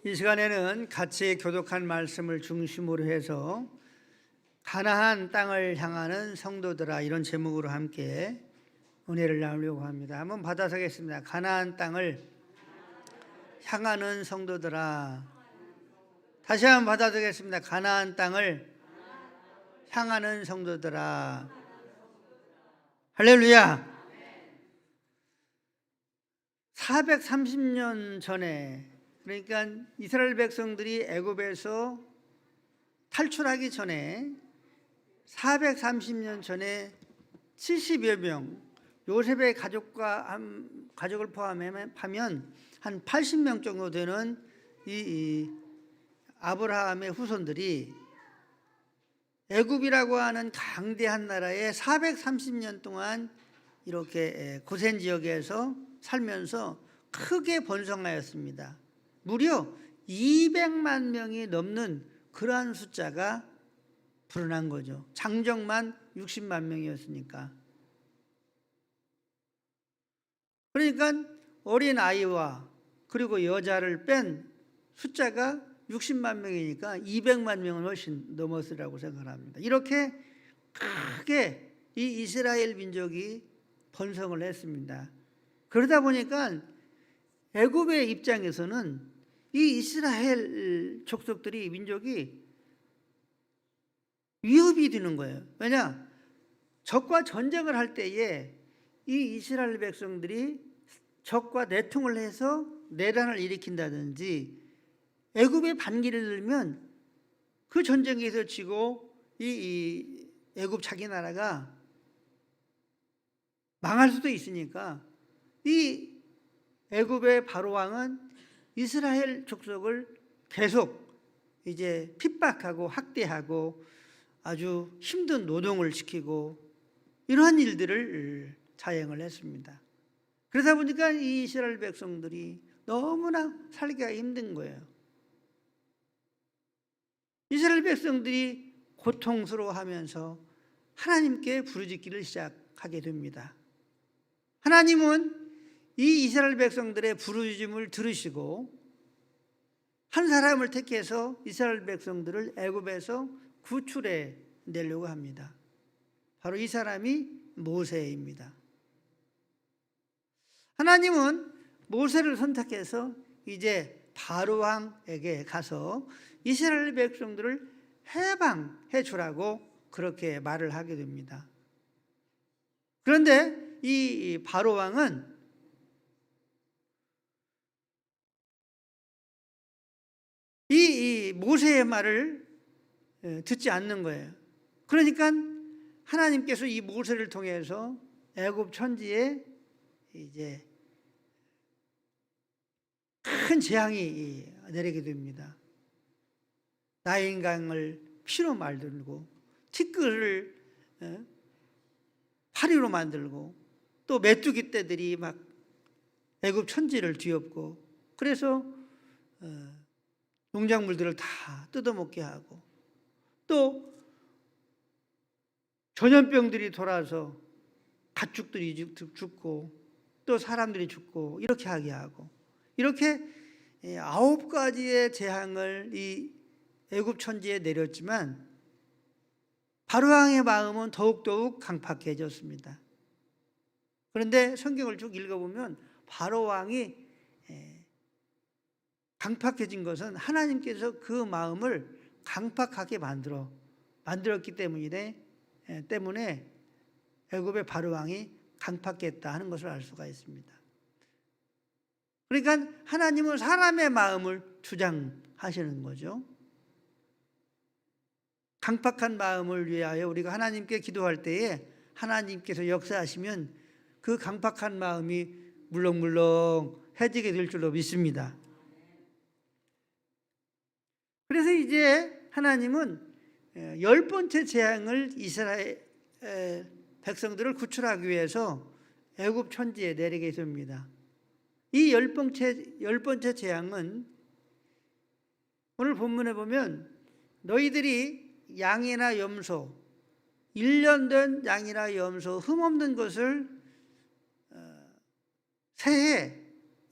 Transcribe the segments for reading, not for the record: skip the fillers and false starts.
이 시간에는 같이 교독한 말씀을 중심으로 해서 가나안 땅을 향하는 성도들아, 이런 제목으로 함께 은혜를 나누려고 합니다. 한번 받아서겠습니다. 가나안 땅을 향하는 성도들아. 다시 한번 받아서겠습니다. 가나안 땅을 향하는 성도들아. 할렐루야. 430년 전에, 그러니까 이스라엘 백성들이 애굽에서 탈출하기 전에 430년 전에 70여 명, 요셉의 가족을 포함하면 한 80명 정도 되는 이 아브라함의 후손들이 애굽이라고 하는 강대한 나라에 430년 동안 이렇게 고센 지역에서 살면서 크게 번성하였습니다. 무려 200만 명이 넘는 그러한 숫자가 불어난 거죠. 장정만 60만 명이었으니까. 그러니까 어린 아이와 그리고 여자를 뺀 숫자가 60만 명이니까 200만 명은 훨씬 넘었으라고 생각합니다. 이렇게 크게 이 이스라엘 민족이 번성을 했습니다. 그러다 보니까 애굽의 입장에서는 이 이스라엘 족속들이, 민족이 위협이 되는 거예요. 왜냐? 적과 전쟁을 할 때에 이 이스라엘 백성들이 적과 내통을 해서 내란을 일으킨다든지 애굽에 반기를 들면 그 전쟁에서 지고 이 애굽 자기 나라가 망할 수도 있으니까 이 애굽의 바로 왕은 이스라엘 족속을 계속 이제 핍박하고 학대하고 아주 힘든 노동을 시키고 이러한 일들을 자행을 했습니다. 그러다 보니까 이 이스라엘 백성들이 너무나 살기가 힘든 거예요. 이스라엘 백성들이 고통스러워하면서 하나님께 부르짖기를 시작하게 됩니다. 하나님은 이 이스라엘 백성들의 부르짖음을 들으시고 한 사람을 택해서 이스라엘 백성들을 애굽에서 구출해 내려고 합니다. 바로 이 사람이 모세입니다. 하나님은 모세를 선택해서 이제 바로 왕에게 가서 이스라엘 백성들을 해방해 주라고 그렇게 말을 하게 됩니다. 그런데 이 바로 왕은 이 모세의 말을 듣지 않는 거예요. 그러니까 하나님께서 이 모세를 통해서 애굽 천지에 이제 큰 재앙이 내리게 됩니다. 나인강을 피로 만들고 티끌을 파리로 만들고 또 메뚜기 떼들이 막 애굽 천지를 뒤엎고, 그래서 농작물들을 다 뜯어먹게 하고, 또 전염병들이 돌아서 가축들이 죽고 또 사람들이 죽고 이렇게 하게 하고, 이렇게 9가지의 재앙을 이 애굽 천지에 내렸지만 바로왕의 마음은 더욱더욱 강팍해졌습니다. 그런데 성경을 쭉 읽어보면 바로왕이 강팍해진 것은 하나님께서 그 마음을 강팍하게 만들었기 때문에 애굽의 바로왕이 강팍했다 하는 것을 알 수가 있습니다. 그러니까 하나님은 사람의 마음을 주장하시는 거죠. 강팍한 마음을 위하여 우리가 하나님께 기도할 때에 하나님께서 역사하시면 그 강팍한 마음이 물렁물렁해지게 될 줄로 믿습니다. 그래서 이제 하나님은 10번째 재앙을 이스라엘 백성들을 구출하기 위해서 애굽 천지에 내리게 됩니다. 이 10번째 재앙은 오늘 본문에 보면 너희들이 양이나 염소, 1년 된 양이나 염소 흠없는 것을 새해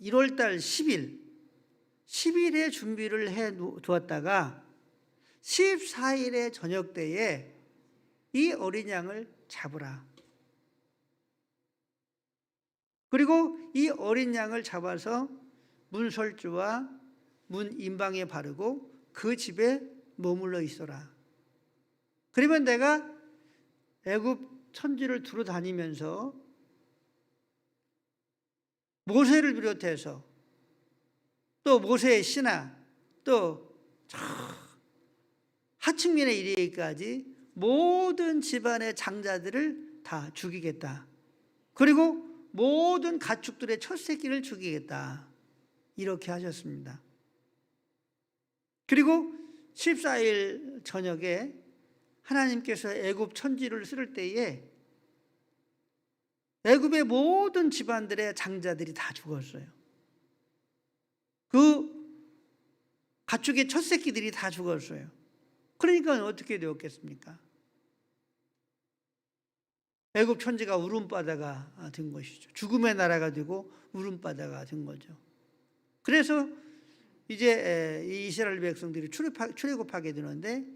1월달 10일 10일의 준비를 해 두었다가 14일의 저녁 때에 이 어린 양을 잡으라. 그리고 이 어린 양을 잡아서 문설주와 문 임방에 바르고 그 집에 머물러 있어라. 그러면 내가 애굽 천지를 두루 다니면서 모세를 비롯해서 또 모세의 신하 또 하층민에 이르기까지 모든 집안의 장자들을 다 죽이겠다. 그리고 모든 가축들의 첫 새끼를 죽이겠다. 이렇게 하셨습니다. 그리고 14일 저녁에 하나님께서 애굽 천지를 쓸 때에 애굽의 모든 집안들의 장자들이 다 죽었어요. 그 가축의 첫 새끼들이 다 죽었어요. 그러니까 어떻게 되었겠습니까? 애굽 천지가 울음바다가 된 것이죠. 죽음의 나라가 되고 울음바다가 된 거죠. 그래서 이제 이 이스라엘 백성들이 출애굽하게 되는데,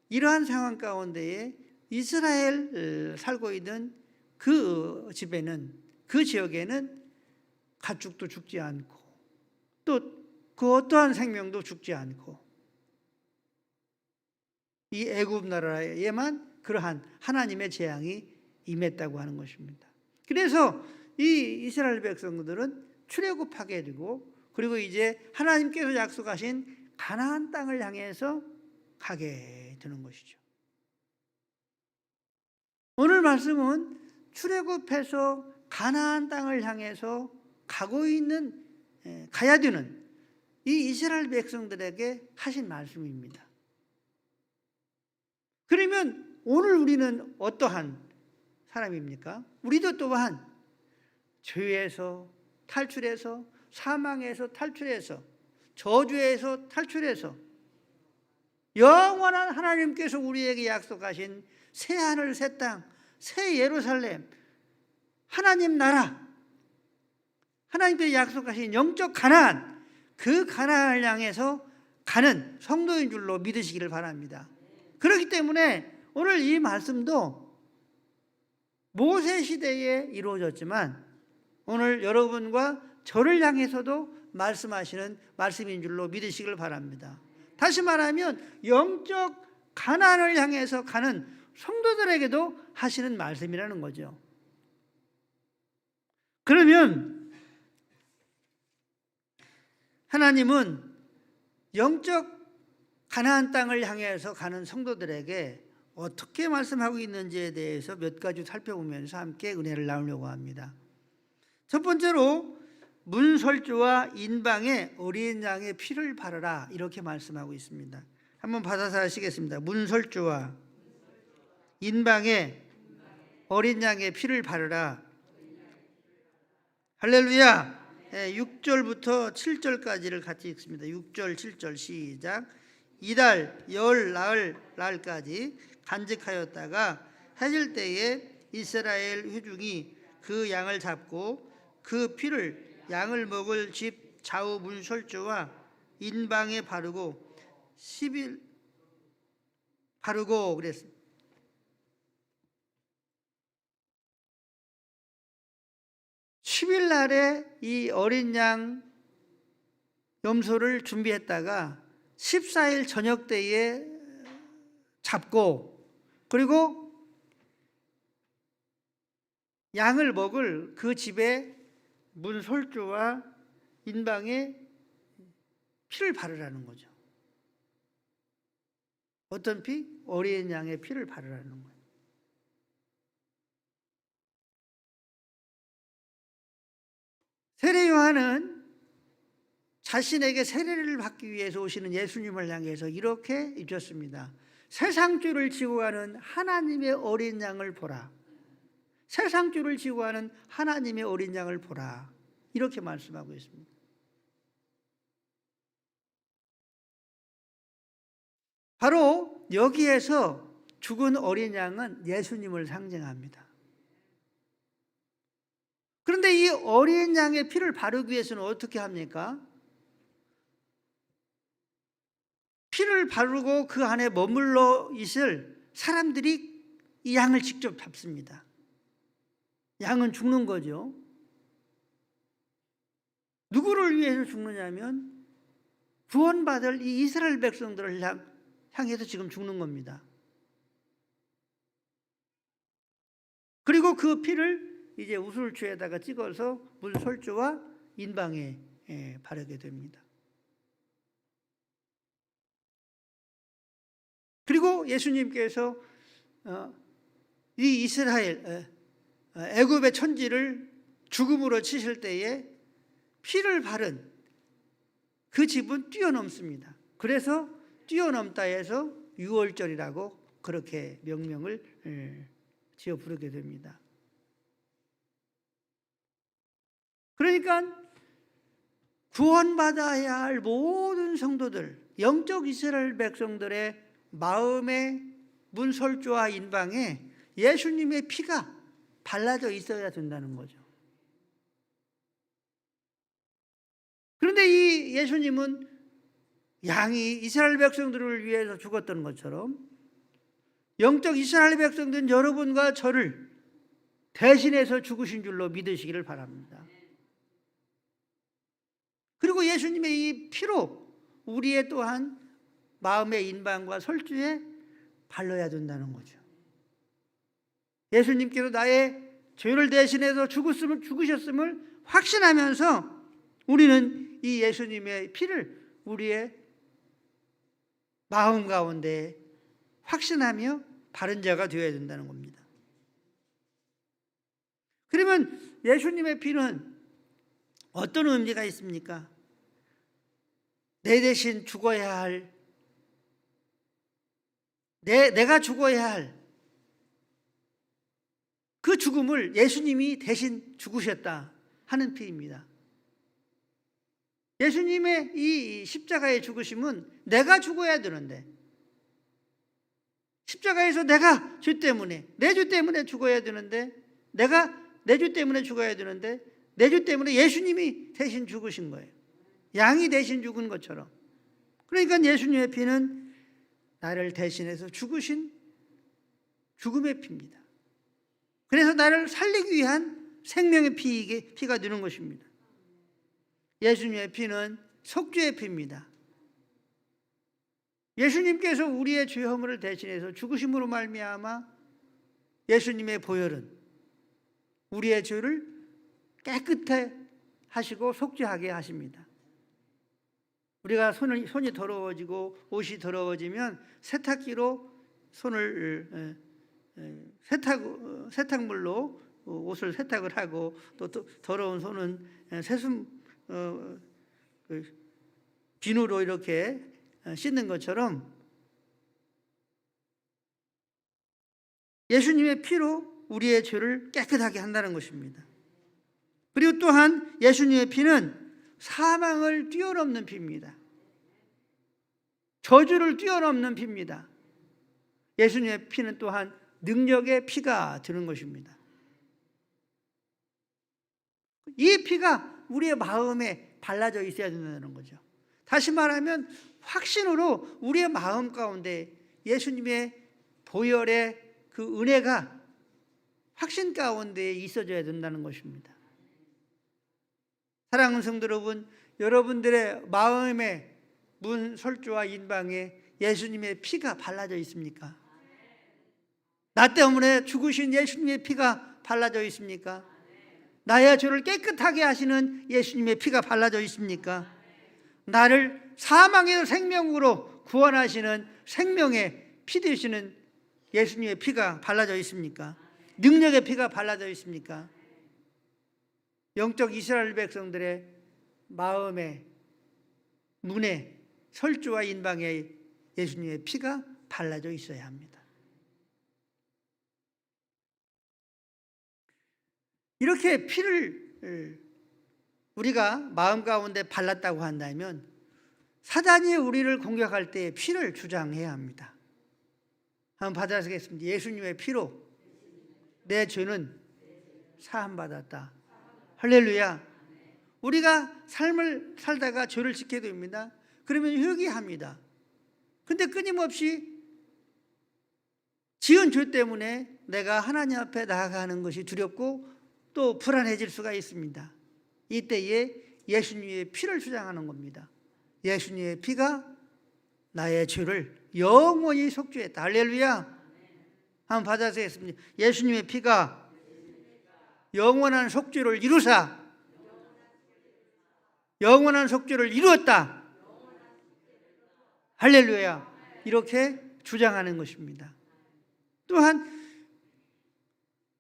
이러한 상황 가운데에 이스라엘 살고 있는 그 집에는, 그 지역에는 가축도 죽지 않고 또 그 어떠한 생명도 죽지 않고 이 애굽 나라에만 그러한 하나님의 재앙이 임했다고 하는 것입니다. 그래서 이 이스라엘 백성들은 출애굽하게 되고, 그리고 이제 하나님께서 약속하신 가나안 땅을 향해서 가게 되는 것이죠. 오늘 말씀은 출애굽해서 가나안 땅을 향해서 가고 있는, 가야 되는 이 이스라엘 백성들에게 하신 말씀입니다. 그러면 오늘 우리는 어떠한 사람입니까? 우리도 또한 죄에서 탈출해서, 사망에서 탈출해서, 저주에서 탈출해서 영원한 하나님께서 우리에게 약속하신 새 하늘 새 땅, 새 예루살렘, 하나님 나라, 하나님께서 약속하신 영적 가나안, 그 가나안을 향해서 가는 성도인 줄로 믿으시기를 바랍니다. 그렇기 때문에 오늘 이 말씀도 모세 시대에 이루어졌지만 오늘 여러분과 저를 향해서도 말씀하시는 말씀인 줄로 믿으시길 바랍니다. 다시 말하면 영적 가나안을 향해서 가는 성도들에게도 하시는 말씀이라는 거죠. 그러면 하나님은 영적 가나안 땅을 향해서 가는 성도들에게 어떻게 말씀하고 있는지에 대해서 몇 가지 살펴보면서 함께 은혜를 나누려고 합니다. 첫 번째로 문설주와 인방에 어린 양의 피를 바르라, 이렇게 말씀하고 있습니다. 한번 받아서 하시겠습니다. 문설주와 인방에 어린 양의 피를 바르라. 할렐루야. 6절부터 7절까지를 같이 읽습니다. 6절 7절 시작. 이달 열 나흘 날까지 간직하였다가 해질 때에 이스라엘 회중이 그 양을 잡고 그 피를 양을 먹을 집 좌우 문설주와 인방에 바르고 10일 바르고 그랬습니다. 10일 날에 이 어린 양 염소를 준비했다가 14일 저녁 때에 잡고, 그리고 양을 먹을 그 집에 문설주와 인방에 피를 바르라는 거죠. 어떤 피? 어린 양의 피를 바르라는 거예요. 세례 요한은 자신에게 세례를 받기 위해서 오시는 예수님을 향해서 이렇게 잊었습니다. 세상 죄를 지고 가는 하나님의 어린 양을 보라. 세상 죄를 지고 가는 하나님의 어린 양을 보라. 이렇게 말씀하고 있습니다. 바로 여기에서 죽은 어린 양은 예수님을 상징합니다. 그런데 이 어린 양의 피를 바르기 위해서는 어떻게 합니까? 피를 바르고 그 안에 머물러 있을 사람들이 이 양을 직접 잡습니다. 양은 죽는 거죠. 누구를 위해서 죽느냐면 구원받을 이 이스라엘 백성들을 향해서 지금 죽는 겁니다. 그리고 그 피를 이제 우슬추에다가 찍어서 문설주와 인방에 바르게 됩니다. 그리고 예수님께서 이 이스라엘 애굽의 천지를 죽음으로 치실 때에 피를 바른 그 집은 뛰어넘습니다. 그래서 뛰어넘다 해서 유월절이라고 그렇게 명명을 지어 부르게 됩니다. 그러니까 구원받아야 할 모든 성도들, 영적 이스라엘 백성들의 마음의 문설주와 인방에 예수님의 피가 발라져 있어야 된다는 거죠. 그런데 이 예수님은 양이 이스라엘 백성들을 위해서 죽었던 것처럼 영적 이스라엘 백성들은 여러분과 저를 대신해서 죽으신 줄로 믿으시기를 바랍니다. 그리고 예수님의 이 피로 우리의 또한 마음의 인방과 설주에 발라야 된다는 거죠. 예수님께서 나의 죄를 대신해서 죽으셨음을 확신하면서 우리는 이 예수님의 피를 우리의 마음 가운데 확신하며 바른 자가 되어야 된다는 겁니다. 그러면 예수님의 피는 어떤 의미가 있습니까? 내 대신 죽어야 할, 내가 죽어야 할 그 죽음을 예수님이 대신 죽으셨다 하는 피입니다. 예수님의 이 십자가의 죽으심은 내가 죽어야 되는데, 십자가에서 내가 죄 때문에, 내 죄 때문에 죽어야 되는데, 내가 내 죄 때문에 죽어야 되는데, 내 죄 때문에 예수님이 대신 죽으신 거예요. 양이 대신 죽은 것처럼. 그러니까 예수님의 피는 나를 대신해서 죽으신 죽음의 피입니다. 그래서 나를 살리기 위한 생명의 피가 되는 것입니다. 예수님의 피는 속죄의 피입니다. 예수님께서 우리의 죄 허물을 대신해서 죽으심으로 말미암아 예수님의 보혈은 우리의 죄를 깨끗해 하시고 속죄하게 하십니다. 우리가 손이 더러워지고 옷이 더러워지면 세탁기로 손을 세탁물로 옷을 세탁을 하고 또 더러운 손은 비누로 이렇게 씻는 것처럼 예수님의 피로 우리의 죄를 깨끗하게 한다는 것입니다. 그리고 또한 예수님의 피는 사망을 뛰어넘는 피입니다. 저주를 뛰어넘는 피입니다. 예수님의 피는 또한 능력의 피가 되는 것입니다. 이 피가 우리의 마음에 발라져 있어야 된다는 거죠. 다시 말하면 확신으로 우리의 마음 가운데 예수님의 보혈의 그 은혜가 확신 가운데 있어져야 된다는 것입니다. 사랑하는 성도 여러분, 여러분들의 마음의 문설주와 인방에 예수님의 피가 발라져 있습니까? 나 때문에 죽으신 예수님의 피가 발라져 있습니까? 나의 죄를 깨끗하게 하시는 예수님의 피가 발라져 있습니까? 나를 사망에서 생명으로 구원하시는 생명의 피 되시는 예수님의 피가 발라져 있습니까? 능력의 피가 발라져 있습니까? 영적 이스라엘 백성들의 마음의 문에 설주와 인방에 예수님의 피가 발라져 있어야 합니다. 이렇게 피를 우리가 마음 가운데 발랐다고 한다면 사단이 우리를 공격할 때 피를 주장해야 합니다. 한번 받아보겠습니다. 예수님의 피로 내 죄는 사함받았다. 할렐루야. 우리가 삶을 살다가 죄를 짓게 됩니다. 그러면 회개합니다. 근데 끊임없이 지은 죄 때문에 내가 하나님 앞에 나아가는 것이 두렵고 또 불안해질 수가 있습니다. 이때에 예수님의 피를 주장하는 겁니다. 예수님의 피가 나의 죄를 영원히 속죄했다. 할렐루야. 한번 받아주겠습니다. 예수님의 피가 영원한 속죄를 이루사 영원한 속죄를 이루었다. 할렐루야. 이렇게 주장하는 것입니다. 또한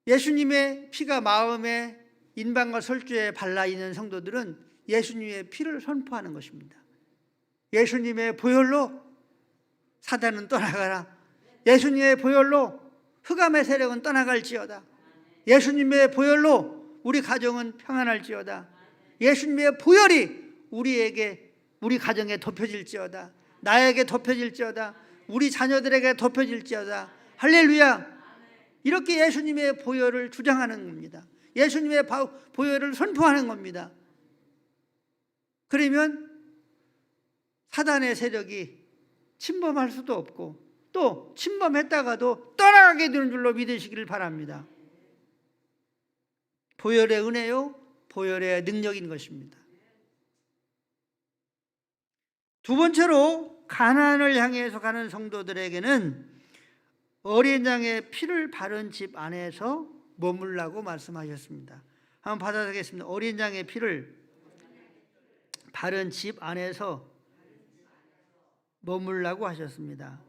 예수님의 피가 마음에 인방과 설주에 발라있는 성도들은 예수님의 피를 선포하는 것입니다. 예수님의 보혈로 사단은 떠나가라. 예수님의 보혈로 흑암의 세력은 떠나갈지어다. 예수님의 보혈로 우리 가정은 평안할지어다. 예수님의 보혈이 우리 가정에 덮여질지어다. 나에게 덮여질지어다. 우리 자녀들에게 덮여질지어다. 할렐루야. 이렇게 예수님의 보혈을 주장하는 겁니다. 예수님의 보혈을 선포하는 겁니다. 그러면 사단의 세력이 침범할 수도 없고 또 침범했다가도 떠나가게 되는 줄로 믿으시기를 바랍니다. 보혈의 은혜요, 보혈의 능력인 것입니다. 두 번째로 가나안을 향해서 가는 성도들에게는 어린 양의 피를 바른 집 안에서 머물라고 말씀하셨습니다. 한번 받아보겠습니다. 어린 양의 피를 바른 집 안에서 머물라고 하셨습니다.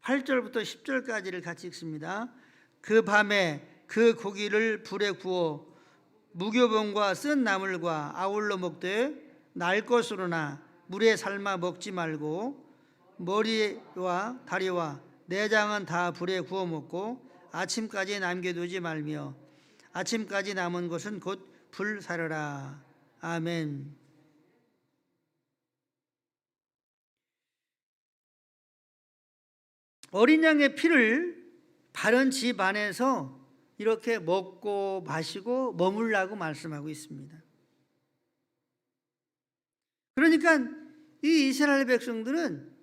8절부터 10절까지를 같이 읽습니다. 그 밤에 그 고기를 불에 구워 무교병과 쓴 나물과 아울러 먹되 날 것으로나 물에 삶아 먹지 말고 머리와 다리와 내장은 다 불에 구워 먹고 아침까지 남겨두지 말며 아침까지 남은 것은 곧 불사르라. 아멘. 어린 양의 피를 바른 집 안에서 이렇게 먹고 마시고 머물라고 말씀하고 있습니다. 그러니까 이 이스라엘 백성들은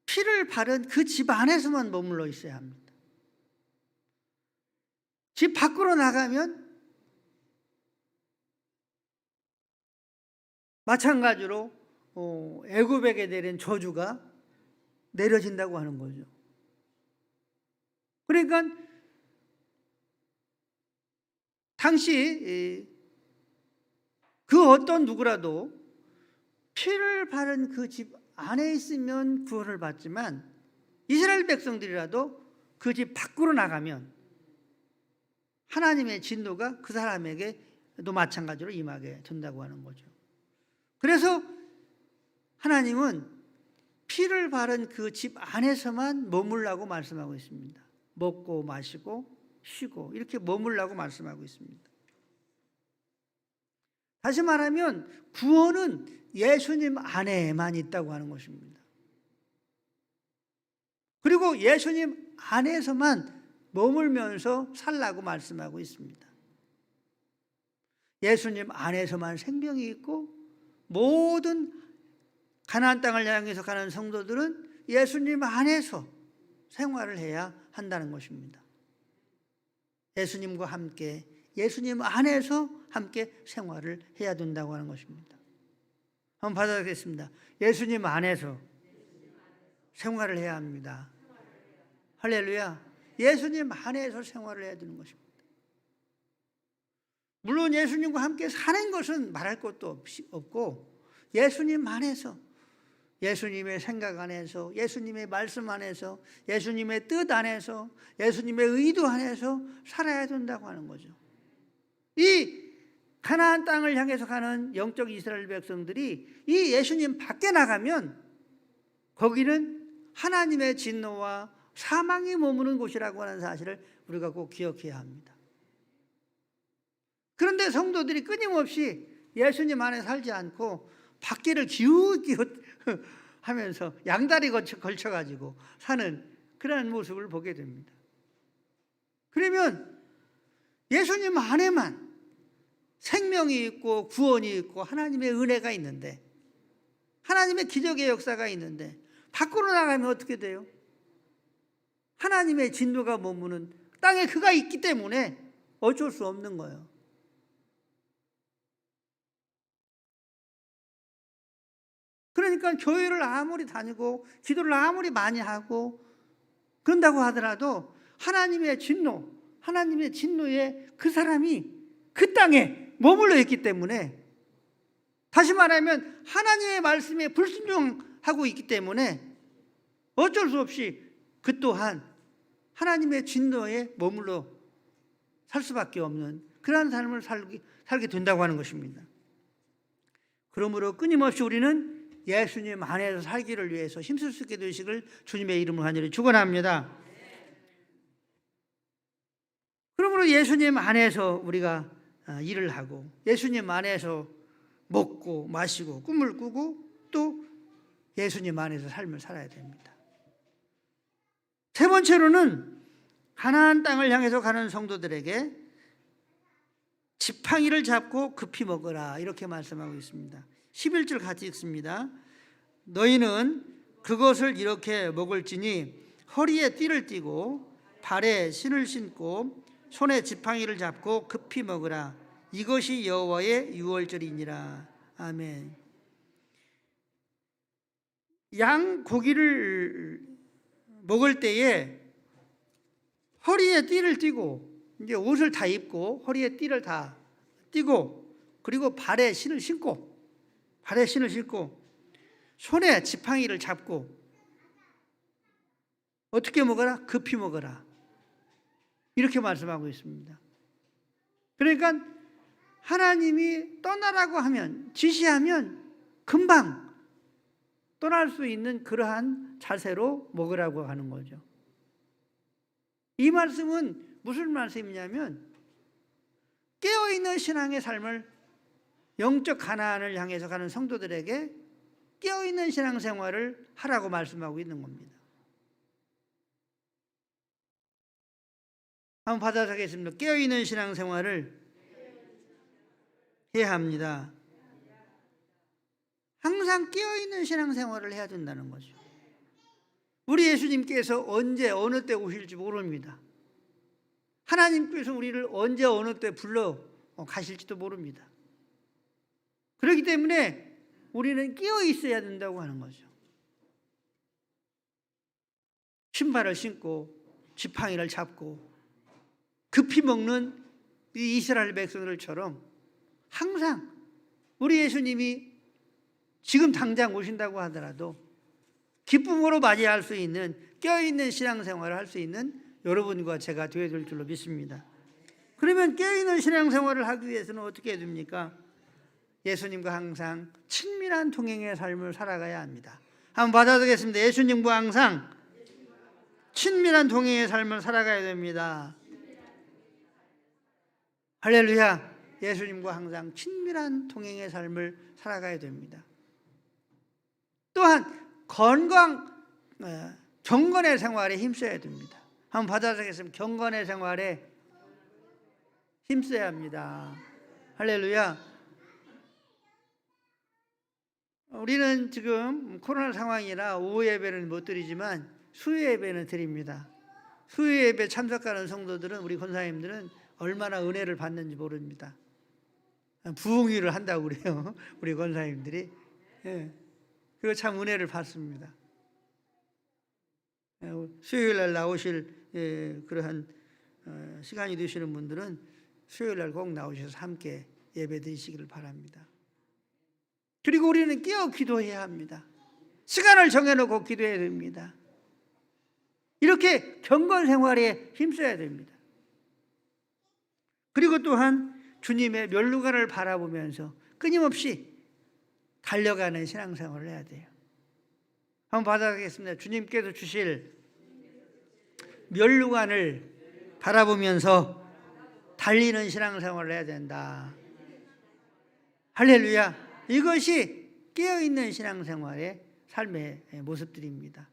피를 바른 그 집 안에서만 머물러 있어야 합니다. 집 밖으로 나가면 마찬가지로 애굽에게 내린 저주가 내려진다고 하는 거죠. 그러니까 당시 그 어떤 누구라도 피를 바른 그 집 안에 있으면 구원을 받지만 이스라엘 백성들이라도 그 집 밖으로 나가면 하나님의 진노가 그 사람에게도 마찬가지로 임하게 된다고 하는 거죠. 그래서 하나님은 피를 바른 그 집 안에서만 머물라고 말씀하고 있습니다. 먹고 마시고 쉬고 이렇게 머물라고 말씀하고 있습니다. 다시 말하면 구원은 예수님 안에만 있다고 하는 것입니다. 그리고 예수님 안에서만 머물면서 살라고 말씀하고 있습니다. 예수님 안에서만 생명이 있고 모든 가나안 땅을 향해서 가는 성도들은 예수님 안에서 생활을 해야 한다는 것입니다. 예수님과 함께 예수님 안에서 함께 생활을 해야 된다고 하는 것입니다. 한번 받아보겠습니다. 예수님 안에서 생활을 해야 합니다. 할렐루야. 예수님 안에서 생활을 해야 되는 것입니다. 물론 예수님과 함께 사는 것은 말할 것도 없고 예수님 안에서 예수님의 생각 안에서 예수님의 말씀 안에서 예수님의 뜻 안에서 예수님의 의도 안에서 살아야 된다고 하는 거죠. 이 가나안 땅을 향해서 가는 영적 이스라엘 백성들이 이 예수님 밖에 나가면 거기는 하나님의 진노와 사망이 머무는 곳이라고 하는 사실을 우리가 꼭 기억해야 합니다. 그런데 성도들이 끊임없이 예수님 안에 살지 않고 밖에를 기웃기웃 하면서 양다리 걸쳐가지고 사는 그런 모습을 보게 됩니다. 그러면 예수님 안에만 생명이 있고 구원이 있고 하나님의 은혜가 있는데 하나님의 기적의 역사가 있는데 밖으로 나가면 어떻게 돼요? 하나님의 진노가 머무는 땅에 그가 있기 때문에 어쩔 수 없는 거예요. 그러니까 교회를 아무리 다니고 기도를 아무리 많이 하고 그런다고 하더라도 하나님의 진노에 그 사람이 그 땅에 머물러 있기 때문에, 다시 말하면 하나님의 말씀에 불순종하고 있기 때문에 어쩔 수 없이 그 또한 하나님의 진노에 머물러 살 수밖에 없는 그러한 삶을 살게 된다고 하는 것입니다. 그러므로 끊임없이 우리는 예수님 안에서 살기를 위해서 힘쓸 수 있게 되시길 주님의 이름으로 간절히 축원합니다. 그러므로 예수님 안에서 우리가 일을 하고 예수님 안에서 먹고 마시고 꿈을 꾸고 또 예수님 안에서 삶을 살아야 됩니다. 세 번째로는 가나안 땅을 향해서 가는 성도들에게 지팡이를 잡고 급히 먹어라, 이렇게 말씀하고 있습니다. 11절 같이 읽습니다. 너희는 그것을 이렇게 먹을지니 허리에 띠를 띠고 발에 신을 신고 손에 지팡이를 잡고 급히 먹으라. 이것이 여호와의 유월절이니라. 아멘. 양 고기를 먹을 때에 허리에 띠를 띠고, 이제 옷을 다 입고 허리에 띠를 다 띠고, 그리고 발에 신을 신고 손에 지팡이를 잡고 어떻게 먹어라? 급히 먹어라, 이렇게 말씀하고 있습니다. 그러니까 하나님이 떠나라고 하면, 지시하면 금방 떠날 수 있는 그러한 자세로 먹으라고 하는 거죠. 이 말씀은 무슨 말씀이냐면 깨어있는 신앙의 삶을, 영적 가나안을 향해서 가는 성도들에게 깨어있는 신앙생활을 하라고 말씀하고 있는 겁니다. 한번 받아서겠습니다. 깨어있는 신앙생활을 해야 합니다. 항상 깨어있는 신앙생활을 해야 된다는 거죠. 우리 예수님께서 언제 어느 때 오실지 모릅니다. 하나님께서 우리를 언제 어느 때 불러 가실지도 모릅니다. 그렇기 때문에 우리는 깨어 있어야 된다고 하는 거죠. 신발을 신고 지팡이를 잡고 급히 먹는 이 이스라엘 백성들처럼 항상 우리 예수님이 지금 당장 오신다고 하더라도 기쁨으로 맞이할 수 있는 깨어있는 신앙생활을 할 수 있는 여러분과 제가 되어야 될 줄로 믿습니다. 그러면 깨어있는 신앙생활을 하기 위해서는 어떻게 해야 됩니까? 예수님과 항상 친밀한 동행의 삶을 살아가야 합니다. 한번 받아보겠습니다. 예수님과 항상 친밀한 동행의 삶을 살아가야 됩니다. 할렐루야. 예수님과 항상 친밀한 동행의 삶을 살아가야 됩니다. 또한 경건의 생활에 힘써야 됩니다. 한번 받아보겠습니다. 경건의 생활에 힘써야 합니다. 할렐루야. 우리는 지금 코로나 상황이라 오후 예배는 못 드리지만 수요 예배는 드립니다. 수요 예배 참석하는 성도들은, 우리 권사님들은 얼마나 은혜를 받는지 모릅니다. 부흥회를 한다고 그래요, 우리 권사님들이. 예. 그리고 참 은혜를 받습니다. 수요일 날 나오실 그러한 시간이 되시는 분들은 수요일 날 꼭 나오셔서 함께 예배 드리시기를 바랍니다. 그리고 우리는 깨어 기도해야 합니다. 시간을 정해놓고 기도해야 됩니다. 이렇게 경건 생활에 힘써야 됩니다. 그리고 또한 주님의 면류관을 바라보면서 끊임없이 달려가는 신앙생활을 해야 돼요. 한번 받아가겠습니다. 주님께서 주실 면류관을 바라보면서 달리는 신앙생활을 해야 된다. 할렐루야. 이것이 깨어있는 신앙생활의 삶의 모습들입니다.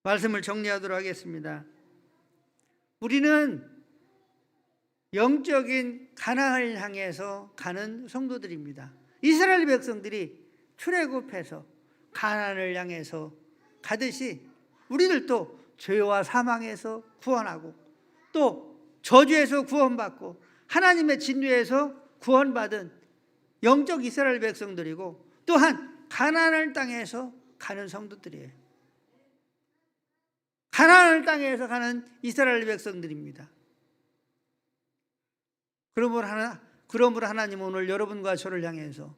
말씀을 정리하도록 하겠습니다. 우리는 영적인 가나안을 향해서 가는 성도들입니다. 이스라엘 백성들이 출애굽해서 가나안을 향해서 가듯이 우리들도 죄와 사망에서 구원하고 또 저주에서 구원받고 하나님의 진노에서 구원받은 영적 이스라엘 백성들이고 또한 가나안 땅에서 가는 성도들이에요. 가나안 땅에서 가는 이스라엘 백성들입니다. 그러므로 하나님은 오늘 여러분과 저를 향해서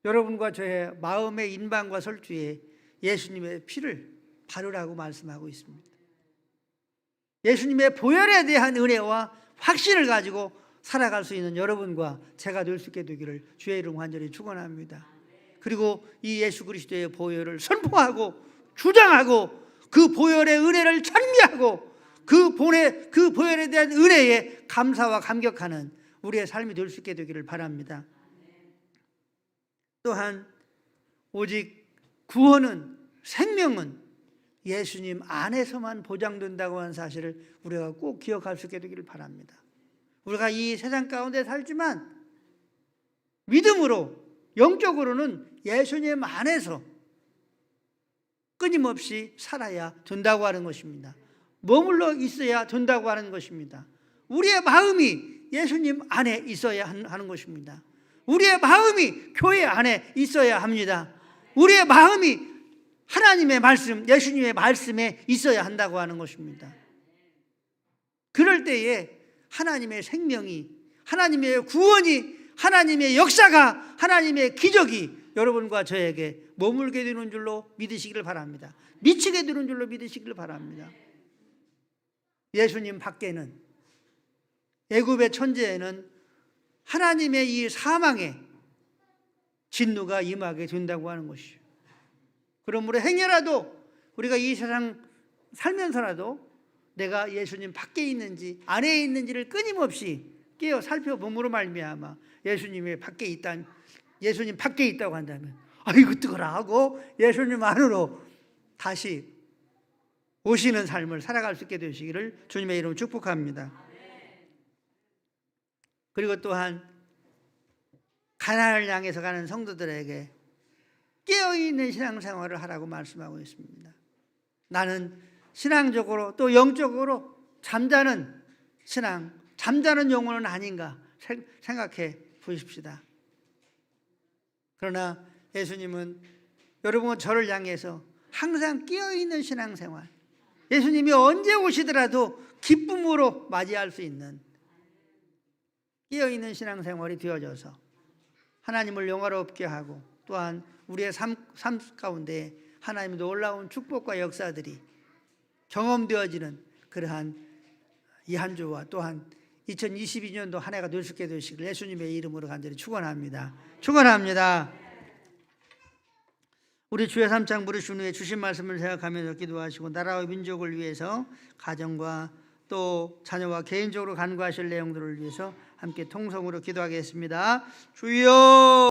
여러분과 저의 마음의 인방과 설주에 예수님의 피를 바르라고 말씀하고 있습니다. 예수님의 보혈에 대한 은혜와 확신을 가지고 살아갈 수 있는 여러분과 제가 될 수 있게 되기를 주의 이름 간절히 축원합니다. 그리고 이 예수 그리스도의 보혈을 선포하고 주장하고 그 보혈의 은혜를 찬미하고 그 보혈에 대한 은혜에 감사와 감격하는 우리의 삶이 될 수 있게 되기를 바랍니다. 또한 오직 구원은 생명은 예수님 안에서만 보장된다고 하는 사실을 우리가 꼭 기억할 수 있게 되기를 바랍니다. 우리가 이 세상 가운데 살지만 믿음으로 영적으로는 예수님 안에서 끊임없이 살아야 된다고 하는 것입니다. 머물러 있어야 된다고 하는 것입니다. 우리의 마음이 예수님 안에 있어야 하는 것입니다. 우리의 마음이 교회 안에 있어야 합니다. 우리의 마음이 하나님의 말씀, 예수님의 말씀에 있어야 한다고 하는 것입니다. 그럴 때에 하나님의 생명이, 하나님의 구원이, 하나님의 역사가, 하나님의 기적이 여러분과 저에게 머물게 되는 줄로 믿으시기를 바랍니다. 미치게 되는 줄로 믿으시기를 바랍니다. 예수님 밖에는, 애굽의 천지에는 하나님의 이 사망의 진노가 임하게 된다고 하는 것이죠. 그러므로 행여라도 우리가 이 세상 살면서라도 내가 예수님 밖에 있는지 안에 있는지를 끊임없이 깨어 살펴봄으로 말미암아 예수님 밖에 있다고 한다면 아이고 뜨거라 하고 예수님 안으로 다시 오시는 삶을 살아갈 수 있게 되시기를 주님의 이름으로 축복합니다. 그리고 또한 가나안을 향해서 가는 성도들에게 깨어있는 신앙생활을 하라고 말씀하고 있습니다. 나는 신앙적으로 또 영적으로 잠자는 신앙, 잠자는 영혼은 아닌가 생각해 보십시다. 그러나 예수님은 여러분과 저를 향해서 항상 깨어있는 신앙생활, 예수님이 언제 오시더라도 기쁨으로 맞이할 수 있는 깨어있는 신앙생활이 되어져서 하나님을 영화롭게 하고 또한 우리의 삶 가운데 하나님의 놀라운 축복과 역사들이 경험되어지는 그러한 이 한 주와 또한 2022년도 한 해가 될 수 있게 되시길 예수님의 이름으로 간절히 축원합니다. 축원합니다. 우리 주의 3장 부르신 후에 주신 말씀을 생각하면서 기도하시고 나라와 민족을 위해서 가정과 또 자녀와 개인적으로 간구하실 내용들을 위해서 함께 통성으로 기도하겠습니다. 주여